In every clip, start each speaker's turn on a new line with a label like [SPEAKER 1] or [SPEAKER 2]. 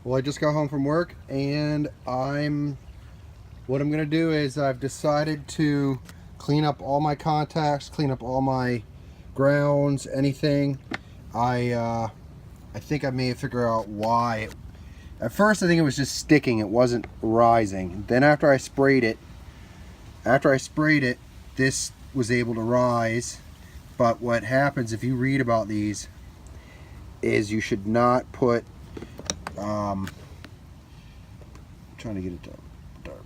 [SPEAKER 1] Well, I just got home from work, and what I'm gonna do is I've decided to clean up all my contacts, clean up all my grounds, anything. I think I may figure out why. At first I think it was just sticking, it wasn't rising. Then after I sprayed it, this was able to rise. But what happens if you read about these is you should not put I'm trying to get it to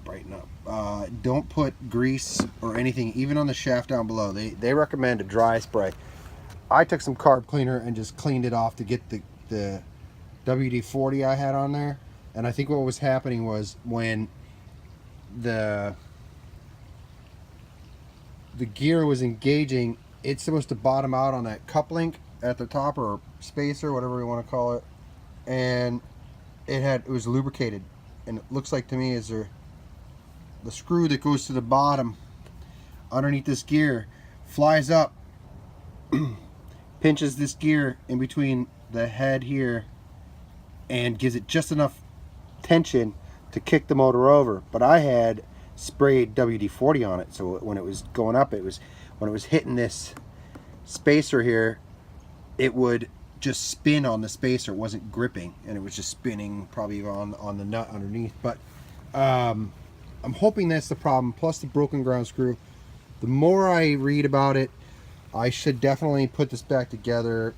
[SPEAKER 1] brighten up. Don't put grease or anything, even on the shaft down below. They recommend a dry spray. I took some carb cleaner and just cleaned it off to get the WD-40 I had on there. And I think what was happening was when the gear was engaging, it's supposed to bottom out on that cup link at the top, or spacer, whatever you want to call it, and it was lubricated, and it looks like to me is the screw that goes to the bottom underneath this gear flies up, pinches this gear in between the head here, and gives it just enough tension to kick the motor over. But I had sprayed WD-40 on it, so when it was going up, when it was hitting this spacer here, it would just spin on the spacer. It wasn't gripping, and it was just spinning probably on the nut underneath. But I'm hoping that's the problem, plus the broken ground screw. The more I read about it, I should definitely put this back together,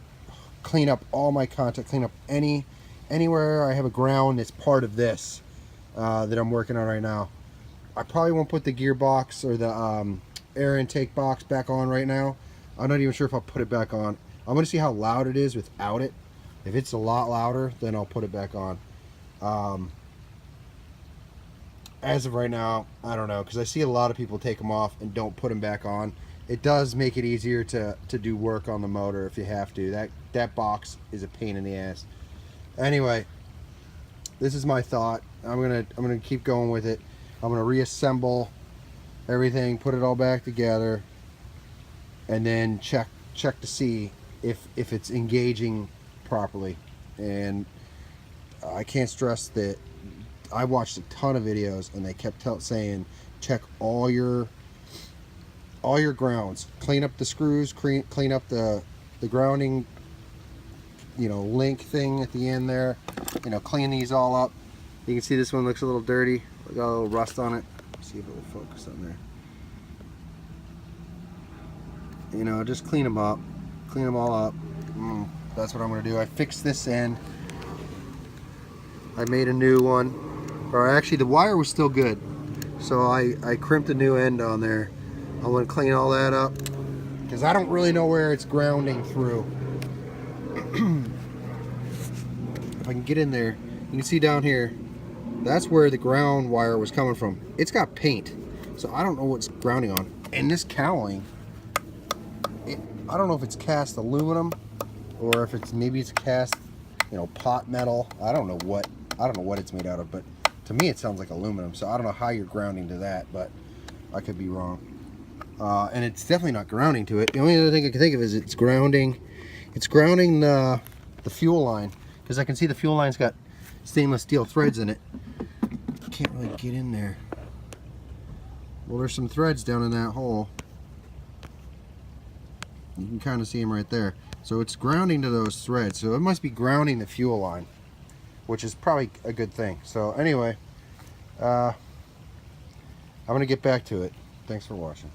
[SPEAKER 1] clean up all my contact, clean up anywhere I have a ground that's part of this that I'm working on right now. I probably won't put the gearbox or the air intake box back on right now. I'm not even sure if I'll put it back on. I'm going to see how loud it is without it. If it's a lot louder, then I'll put it back on. As of right now, I don't know, because I see a lot of people take them off and don't put them back on. It does make it easier to do work on the motor if you have to. That box is a pain in the ass. Anyway, this is my thought. I'm gonna keep going with it. I'm gonna reassemble everything, put it all back together, and then check to see if it's engaging properly. And I can't stress that I watched a ton of videos, and they kept saying check all your grounds, clean up the screws, clean up the grounding, link thing at the end there, clean these all up. You can see this one looks a little dirty, got a little rust on it. Let's see if it will focus on there. Just clean them up, clean them all up. That's what I'm going to do. I fixed this end, I made a new one, or actually the wire was still good, so I crimped a new end on there. I'm going to clean all that up because I don't really know where it's grounding through. If I can get in there, you can see down here, that's where the ground wire was coming from. It's got paint, so I don't know what's grounding on. And this cowling, I don't know if it's cast aluminum or if it's cast, pot metal. I don't know what it's made out of, but to me it sounds like aluminum. So I don't know how you're grounding to that, but I could be wrong. And it's definitely not grounding to it. The only other thing I can think of is it's grounding the fuel line, because I can see the fuel line's got stainless steel threads in it. I can't really get in there. Well, there's some threads down in that hole. You can kind of see them right there. So it's grounding to those threads. So it must be grounding the fuel line, which is probably a good thing. So anyway, I'm going to get back to it. Thanks for watching.